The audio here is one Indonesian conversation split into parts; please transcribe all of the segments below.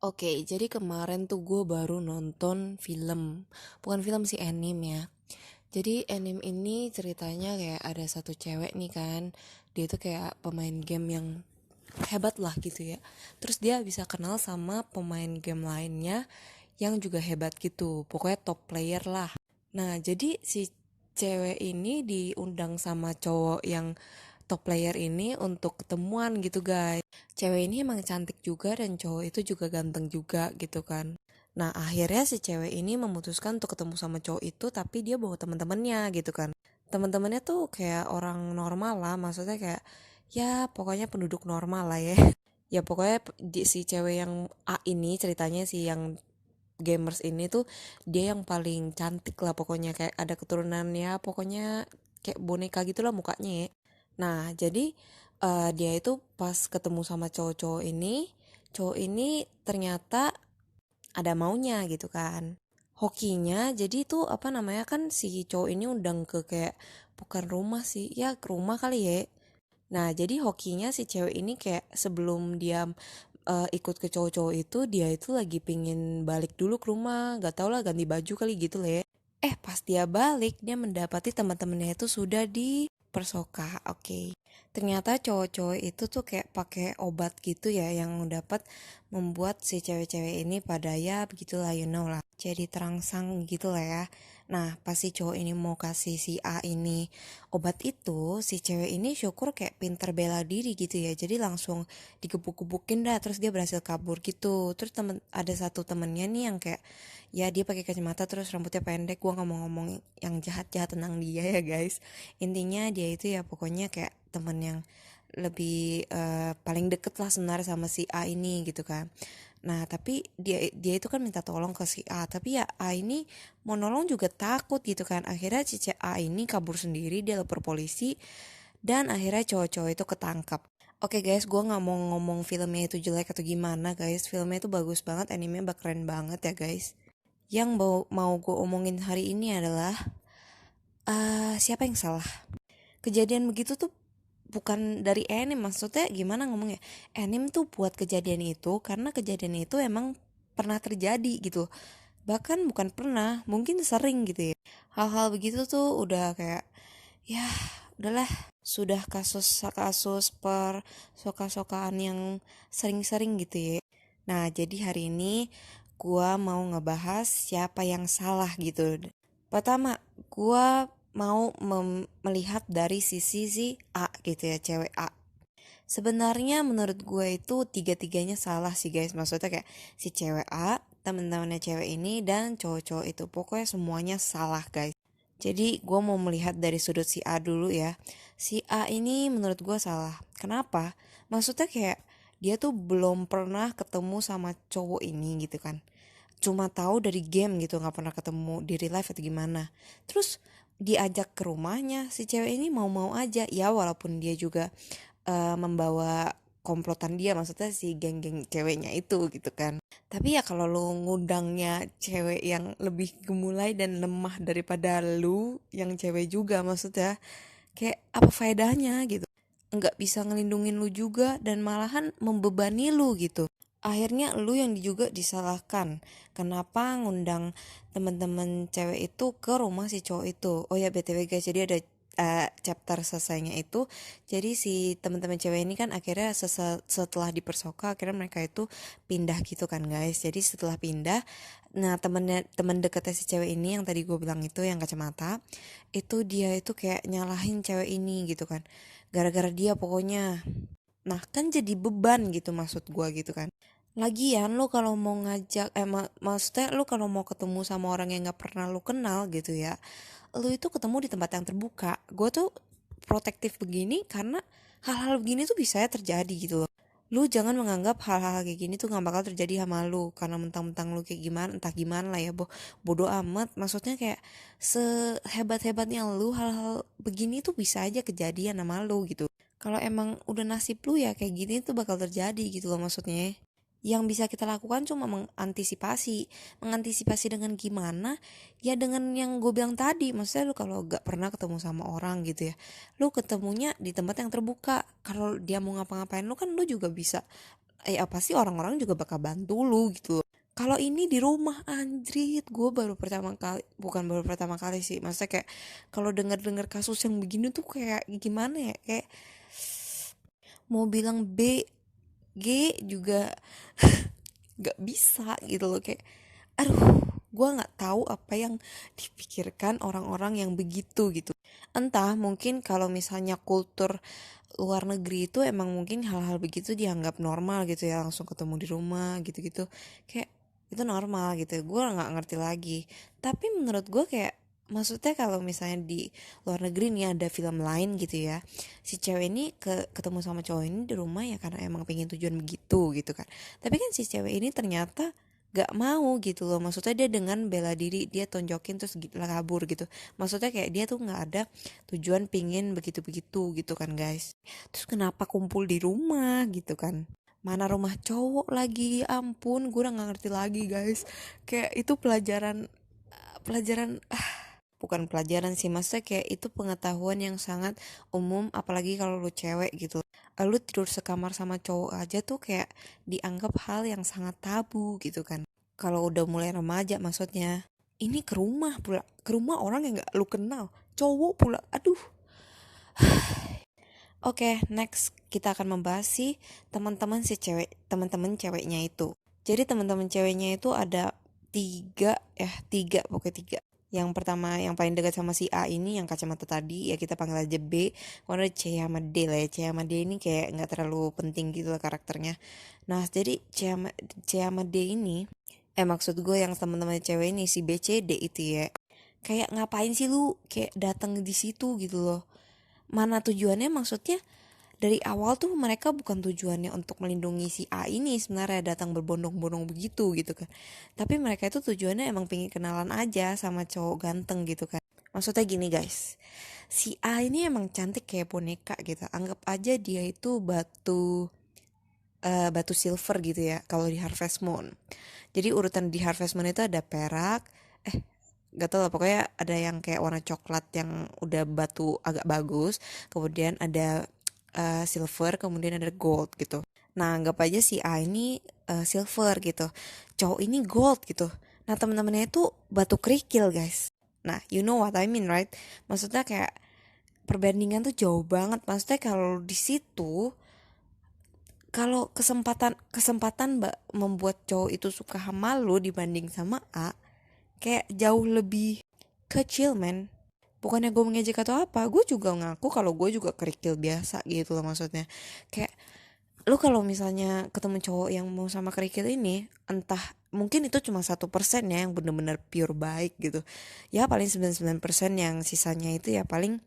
Oke, jadi kemarin tuh gue baru nonton film, bukan film sih, anime ya. Jadi anime ini ceritanya kayak ada satu cewek nih kan, dia tuh kayak pemain game yang hebat lah gitu ya. Terus dia bisa kenal sama pemain game lainnya yang juga hebat gitu, pokoknya top player lah. Nah, jadi si cewek ini diundang sama cowok yang top player ini untuk ketemuan gitu guys. Cewek ini emang cantik juga dan cowok itu juga ganteng juga gitu kan. Nah akhirnya si cewek ini memutuskan untuk ketemu sama cowok itu tapi dia bawa teman-temannya gitu kan. Teman-temannya tuh kayak orang normal lah, maksudnya kayak ya pokoknya penduduk normal lah ya. Ya pokoknya si cewek yang A ini ceritanya si yang gamers ini tuh dia yang paling cantik lah pokoknya, kayak ada keturunannya pokoknya kayak boneka gitulah mukanya ya. Nah jadi dia itu pas ketemu sama cowok ini ternyata ada maunya gitu kan. Hokinya jadi tuh apa namanya, kan si cowok ini undang ke kayak bukan rumah sih ya, ke rumah kali ya. Nah, jadi hokinya si cewek ini kayak sebelum dia ikut ke cowok-cowok itu, dia itu lagi pingin balik dulu ke rumah, gak tau lah ganti baju kali gitu lah ya. Pas dia balik, dia mendapati teman-temannya itu sudah dipersoka. Oke. Ternyata cowok-cowok itu tuh kayak pakai obat gitu ya yang dapat membuat si cewek-cewek ini pada ya begitulah, you know lah. Jadi terangsang gitu lah ya. Nah, pas si cowok ini mau kasih si A ini obat itu, si cewek ini syukur kayak pinter bela diri gitu ya. Jadi langsung digebuk-gebukin dah, terus dia berhasil kabur gitu. Terus ada satu temennya nih yang kayak ya dia pakai kacamata terus rambutnya pendek. Gua nggak mau ngomong yang jahat-jahat tentang dia ya guys. Intinya dia itu ya pokoknya kayak temen yang lebih paling deket lah sebenarnya sama si A ini gitu kan. Nah tapi dia itu kan minta tolong ke si A, tapi ya A ini mau nolong juga takut gitu kan. Akhirnya si A ini kabur sendiri, dia lapor polisi, dan akhirnya cowok-cowok itu ketangkap. Oke guys, gue nggak mau ngomong filmnya itu jelek atau gimana guys. Filmnya itu bagus banget, animenya keren banget ya guys. Yang mau gue omongin hari ini adalah siapa yang salah. Kejadian begitu tuh bukan dari anime, maksudnya gimana ngomongnya. Anime tuh buat kejadian itu karena kejadian itu emang pernah terjadi gitu. Bahkan bukan pernah, mungkin sering gitu ya. Hal-hal begitu tuh udah kayak ya udahlah, sudah kasus-kasus per soka-sokaan yang sering-sering gitu ya. Nah, jadi hari ini gua mau ngebahas siapa yang salah gitu. Pertama, gua mau melihat dari sisi si A gitu ya, cewek A. Sebenarnya menurut gue itu tiga-tiganya salah sih guys. Maksudnya kayak si cewek A, temen-temennya cewek ini, dan cowok-cowok itu. Pokoknya semuanya salah guys. Jadi gue mau melihat dari sudut si A dulu ya. Si A ini menurut gue salah. Kenapa? Maksudnya kayak dia tuh belum pernah ketemu sama cowok ini gitu kan. Cuma tahu dari game gitu, nggak pernah ketemu di real life atau gimana. Terus diajak ke rumahnya, si cewek ini mau-mau aja. Ya walaupun dia juga membawa komplotan dia, maksudnya si geng-geng ceweknya itu gitu kan. Tapi ya kalau lu ngundangnya cewek yang lebih gemulai dan lemah daripada lu yang cewek juga, maksudnya kayak apa faedahnya gitu. Nggak bisa ngelindungin lu juga dan malahan membebani lu gitu. Akhirnya lu yang juga disalahkan. Kenapa ngundang teman-teman cewek itu ke rumah si cowok itu? Oh ya BTW guys, jadi ada chapter selesainya itu. Jadi si teman-teman cewek ini kan akhirnya setelah dipersoka akhirnya mereka itu pindah gitu kan guys. Jadi setelah pindah, nah temen deketnya si cewek ini yang tadi gue bilang itu yang kacamata, itu dia itu kayak nyalahin cewek ini gitu kan. Gara-gara dia pokoknya. Nah kan jadi beban gitu maksud gue gitu kan. Lagian lu kalau mau ngajak maksudnya lu kalau mau ketemu sama orang yang nggak pernah lu kenal gitu ya, lu itu ketemu di tempat yang terbuka. Gue tuh protektif begini karena hal-hal begini tuh bisa ya terjadi gitu loh. Lu jangan menganggap hal-hal kayak gini tuh nggak bakal terjadi sama lu karena mentang-mentang lu kayak gimana, entah gimana lah ya, bodoh amat. Maksudnya kayak sehebat-hebatnya lu, hal-hal begini tuh bisa aja kejadian sama lu gitu. Kalau emang udah nasib lu ya kayak gini tuh bakal terjadi gitu loh maksudnya. Yang bisa kita lakukan cuma mengantisipasi dengan gimana, ya dengan yang gue bilang tadi. Maksudnya lu kalau gak pernah ketemu sama orang gitu ya, lu ketemunya di tempat yang terbuka. Kalau dia mau ngapa-ngapain lu kan lu juga bisa apa sih orang-orang juga bakal bantu lu gitu. Kalau ini di rumah anjrit, gue baru pertama kali, bukan baru pertama kali sih, maksudnya kayak kalau dengar-dengar kasus yang begini tuh kayak gimana ya, kayak mau bilang B G juga nggak bisa gitu loh, kayak aduh, gue nggak tahu apa yang dipikirkan orang-orang yang begitu gitu. Entah mungkin kalau misalnya kultur luar negeri itu emang mungkin hal-hal begitu dianggap normal gitu ya, langsung ketemu di rumah gitu-gitu, kayak itu normal gitu. Gue nggak ngerti lagi, tapi menurut gue kayak maksudnya kalau misalnya di luar negeri nih ada film lain gitu ya, si cewek ini ketemu sama cowok ini di rumah ya karena emang pengen tujuan begitu gitu kan. Tapi kan si cewek ini ternyata gak mau gitu loh, maksudnya dia dengan bela diri dia tonjokin terus lah kabur gitu. Maksudnya kayak dia tuh nggak ada tujuan pingin begitu-begitu gitu kan guys. Terus kenapa kumpul di rumah gitu kan, mana rumah cowok lagi, ampun gue udah nggak ngerti lagi guys. Kayak itu pelajaran, pelajaran bukan pelajaran sih, maksudnya kayak itu pengetahuan yang sangat umum, apalagi kalau lu cewek gitu. Lu tidur sekamar sama cowok aja tuh kayak dianggap hal yang sangat tabu gitu kan. Kalau udah mulai remaja maksudnya. Ini ke rumah pula, ke rumah orang yang gak lu kenal, cowok pula, aduh. Oke, next kita akan membahas si teman-teman si cewek, teman-teman ceweknya itu. Jadi teman-teman ceweknya itu ada tiga, pokoknya tiga. Yang pertama yang paling dekat sama si A ini yang kacamata tadi, ya kita panggil aja B. Kemudian ada C sama D lah ya. C sama D ini kayak nggak terlalu penting gitu lah karakternya. Nah jadi C sama D ini, maksud gue yang teman-teman cewek ini si B C D itu ya. Kayak ngapain sih lu kayak datang di situ gitu loh. Mana tujuannya, maksudnya dari awal tuh mereka bukan tujuannya untuk melindungi si A ini sebenarnya datang berbondong-bondong begitu gitu kan. Tapi mereka itu tujuannya emang pengen kenalan aja sama cowok ganteng gitu kan. Maksudnya gini guys, si A ini emang cantik kayak boneka gitu. Anggap aja dia itu batu silver gitu ya kalau di Harvest Moon. Jadi urutan di Harvest Moon itu ada perak, gak tau lah, pokoknya ada yang kayak warna coklat yang udah batu agak bagus, kemudian ada silver, kemudian ada gold gitu. Nah anggap aja si A ini silver gitu, cowok ini gold gitu. Nah teman-temannya itu batu kerikil guys. Nah you know what I mean right? Maksudnya kayak perbandingan tuh jauh banget. Maksudnya kalau di situ, kalau kesempatan kesempatan membuat cowok itu suka sama lo dibanding sama A, kayak jauh lebih kecil men. Bukannya gue mengejek atau apa, gue juga ngaku kalau gue juga kerikil biasa gitu loh. Maksudnya kayak lu kalau misalnya ketemu cowok yang mau sama kerikil ini, entah mungkin itu cuma 1% ya yang bener-bener pure baik gitu ya, paling 99% yang sisanya itu ya paling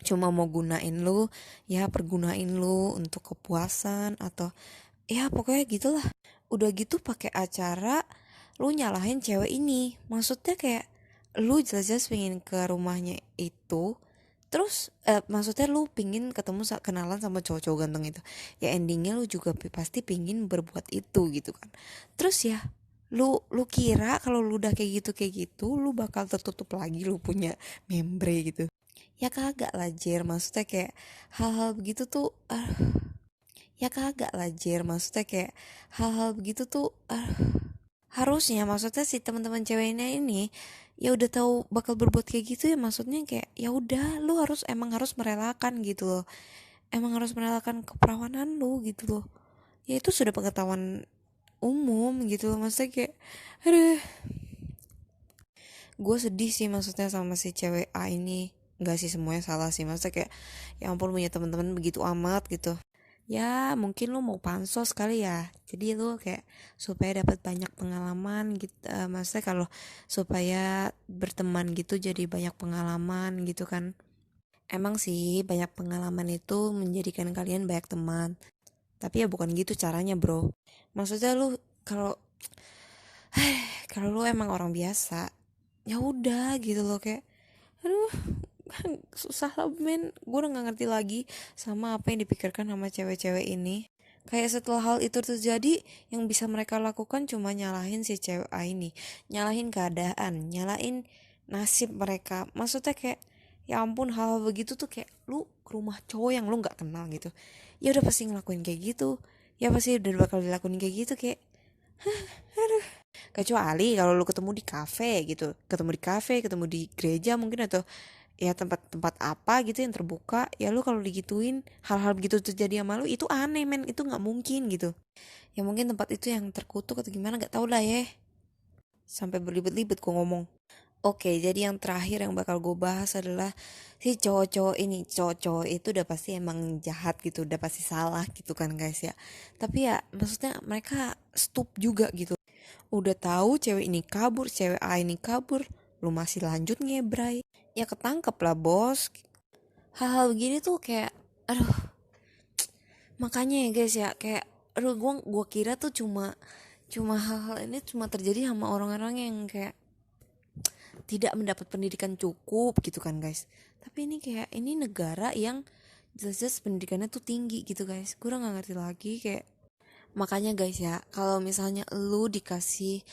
cuma mau gunain lu, ya pergunain lu untuk kepuasan atau ya pokoknya gitulah. Udah gitu pakai acara lu nyalahin cewek ini. Maksudnya kayak lu jelas-jelas pengen ke rumahnya itu, terus maksudnya lu pingin ketemu kenalan sama cowok-cowok ganteng itu, ya endingnya lu juga pasti pingin berbuat itu gitu kan. Terus ya lu kira kalau lu udah kayak gitu lu bakal tertutup lagi, lu punya membre gitu. Ya kagak lah Jer, maksudnya kayak hal-hal begitu tuh ya kagak lah Jer, maksudnya kayak hal-hal begitu tuh harusnya, maksudnya si teman-teman ceweknya ini ya udah tahu bakal berbuat kayak gitu ya, maksudnya kayak ya udah lu emang harus merelakan gitu loh, emang harus merelakan keperawanan lu gitu loh. Ya itu sudah pengetahuan umum gitu loh, maksudnya kayak aduh, gue sedih sih maksudnya sama si cewek A ini. Nggak sih semuanya salah sih, maksudnya kayak ya ampun punya teman-teman begitu amat gitu. Ya mungkin lu mau pansos kali ya, jadi lu kayak supaya dapat banyak pengalaman gitu, maksudnya kalau supaya berteman gitu jadi banyak pengalaman gitu kan. Emang sih banyak pengalaman itu menjadikan kalian banyak teman, tapi ya bukan gitu caranya bro. Maksudnya lu kalau kalau lu emang orang biasa ya udah gitu loh, kayak aduh susah lah men. Gue udah gak ngerti lagi sama apa yang dipikirkan sama cewek-cewek ini. Kayak setelah hal itu terjadi, yang bisa mereka lakukan cuma nyalahin si cewek A ini, nyalahin keadaan, nyalahin nasib mereka. Maksudnya kayak ya ampun, hal-hal begitu tuh kayak lu ke rumah cowok yang lu nggak kenal gitu, ya udah pasti ngelakuin kayak gitu. ya pasti udah bakal dilakuin kayak gitu kayak. Kecuali kalau lu ketemu di kafe gitu, ketemu di kafe, ketemu di gereja mungkin, atau ya tempat-tempat apa gitu yang terbuka, ya lu kalau digituin hal-hal begitu terjadi sama lu itu aneh men, itu nggak mungkin gitu. Ya mungkin tempat itu yang terkutuk atau gimana, nggak tahu lah ya. Sampai berlibet-libet gue ngomong. Oke, jadi yang terakhir yang bakal gue bahas adalah si cowok-cowok ini. Cowok-cowok itu udah pasti emang jahat gitu, udah pasti salah gitu kan guys ya. Tapi ya maksudnya mereka stup juga gitu. Udah tahu cewek ini kabur, cewek A ini kabur, lu masih lanjut ngebrai. Ya ketangkep lah bos. Hal-hal begini tuh kayak, aduh, makanya ya guys ya, kayak aduh, gua kira tuh cuma cuma hal-hal ini cuma terjadi sama orang-orang yang kayak tidak mendapat pendidikan cukup gitu kan guys. Tapi ini kayak ini negara yang jelas-jelas pendidikannya tuh tinggi gitu guys. Gue udah gak ngerti lagi kayak. Makanya guys ya, kalau misalnya lu dikasih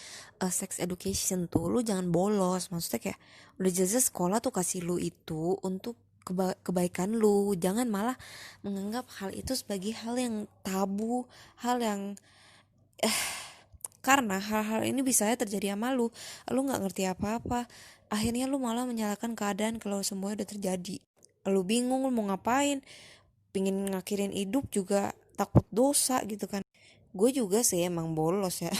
sex education tuh, lu jangan bolos. Maksudnya kayak udah jelas sekolah tuh kasih lu itu untuk kebaikan lu. Jangan malah menganggap hal itu sebagai hal yang tabu, hal yang karena hal-hal ini bisa terjadi sama lu nggak ngerti apa-apa. Akhirnya lu malah menyalahkan keadaan kalau semuanya udah terjadi. Lu bingung lu mau ngapain, pingin ngakhirin hidup juga takut dosa gitu kan. Gue juga sih emang bolos ya.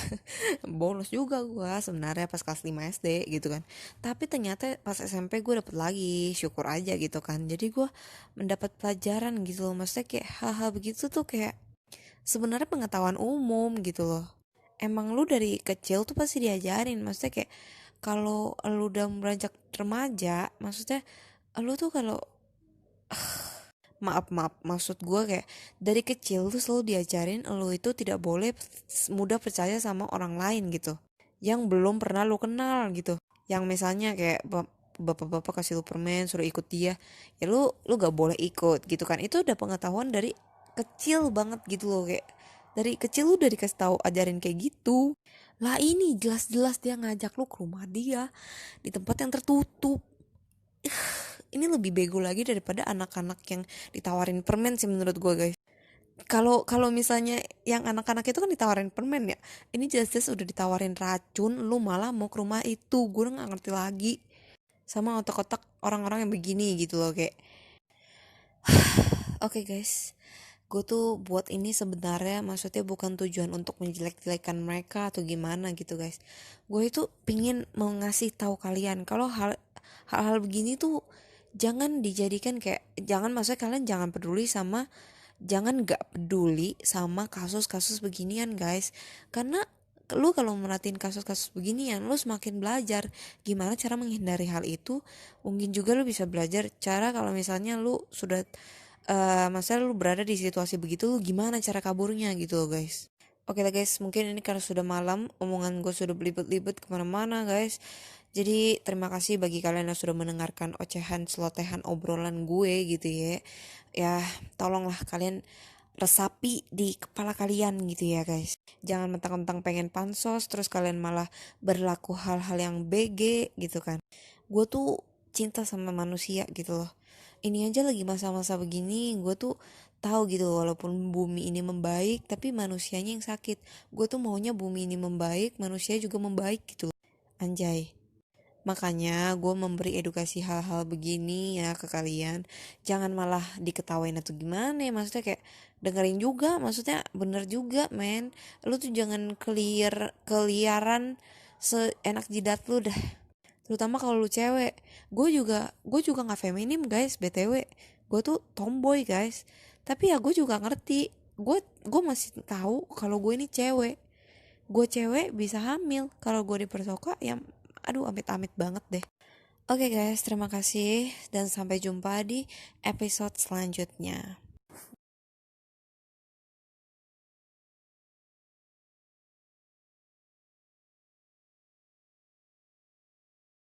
Bolos juga gue sebenarnya pas kelas 5 SD gitu kan. Tapi ternyata pas SMP gue dapet lagi, syukur aja gitu kan. Jadi gue mendapat pelajaran gitu loh. Maksudnya kayak hal-hal begitu tuh kayak sebenarnya pengetahuan umum gitu loh. Emang lu dari kecil tuh pasti diajarin. Maksudnya kayak kalau lu udah beranjak remaja, maksudnya lu tuh kalau maaf maksud gue kayak dari kecil tuh selalu diajarin lu itu tidak boleh mudah percaya sama orang lain gitu yang belum pernah lu kenal gitu, yang misalnya kayak bapak-bapak kasih lu permen suruh ikut dia, ya lu gak boleh ikut gitu kan. Itu udah pengetahuan dari kecil banget gitu loh, kayak dari kecil lu udah dikasih tahu ajarin kayak gitu. Lah ini jelas-jelas dia ngajak lu ke rumah dia di tempat yang tertutup. Ini lebih bego lagi daripada anak-anak yang ditawarin permen sih menurut gue guys. Kalau misalnya yang anak-anak itu kan ditawarin permen ya, ini jelas-jelas udah ditawarin racun, lu malah mau ke rumah itu. Gue nggak ngerti lagi sama otak-otak orang-orang yang begini gitu loh kayak. Oke guys, gue tuh buat ini sebenarnya maksudnya bukan tujuan untuk menjelek-jelekan mereka atau gimana gitu guys. Gue itu pingin mau ngasih tahu kalian kalau hal-hal begini tuh jangan dijadikan kayak, jangan, maksudnya kalian jangan peduli sama, jangan gak peduli sama kasus-kasus beginian guys. Karena lu kalau merhatiin kasus-kasus beginian, lu semakin belajar gimana cara menghindari hal itu. Mungkin juga lu bisa belajar cara kalau misalnya lu sudah masalah lu berada di situasi begitu, lu gimana cara kaburnya gitu loh guys. Oke lah guys, mungkin ini karena sudah malam, omongan gue sudah belibet-libet kemana-mana guys. Jadi terima kasih bagi kalian yang sudah mendengarkan ocehan celotehan obrolan gue gitu ya. Ya tolonglah kalian resapi di kepala kalian gitu ya guys. Jangan mentang-mentang pengen pansos terus kalian malah berlaku hal-hal yang BG gitu kan. Gue tuh cinta sama manusia gitu loh. Ini aja lagi masa-masa begini, gue tuh tahu gitu loh, walaupun bumi ini membaik tapi manusianya yang sakit. Gue tuh maunya bumi ini membaik, manusia juga membaik gitu loh. Anjay. Makanya gue memberi edukasi hal-hal begini ya ke kalian. Jangan malah diketawain atau gimana ya. Maksudnya kayak dengerin juga. Maksudnya bener juga men. Lu tuh jangan keliaran seenak jidat lu dah. Terutama kalau lu cewek. Gue juga gak feminim guys BTW. Gue tuh tomboy guys. Tapi ya gue juga ngerti. Gue masih tahu kalau gue ini cewek. Gue cewek bisa hamil. Kalau gue diperkosa ya aduh amit-amit banget deh. Oke guys, terima kasih dan sampai jumpa di episode selanjutnya.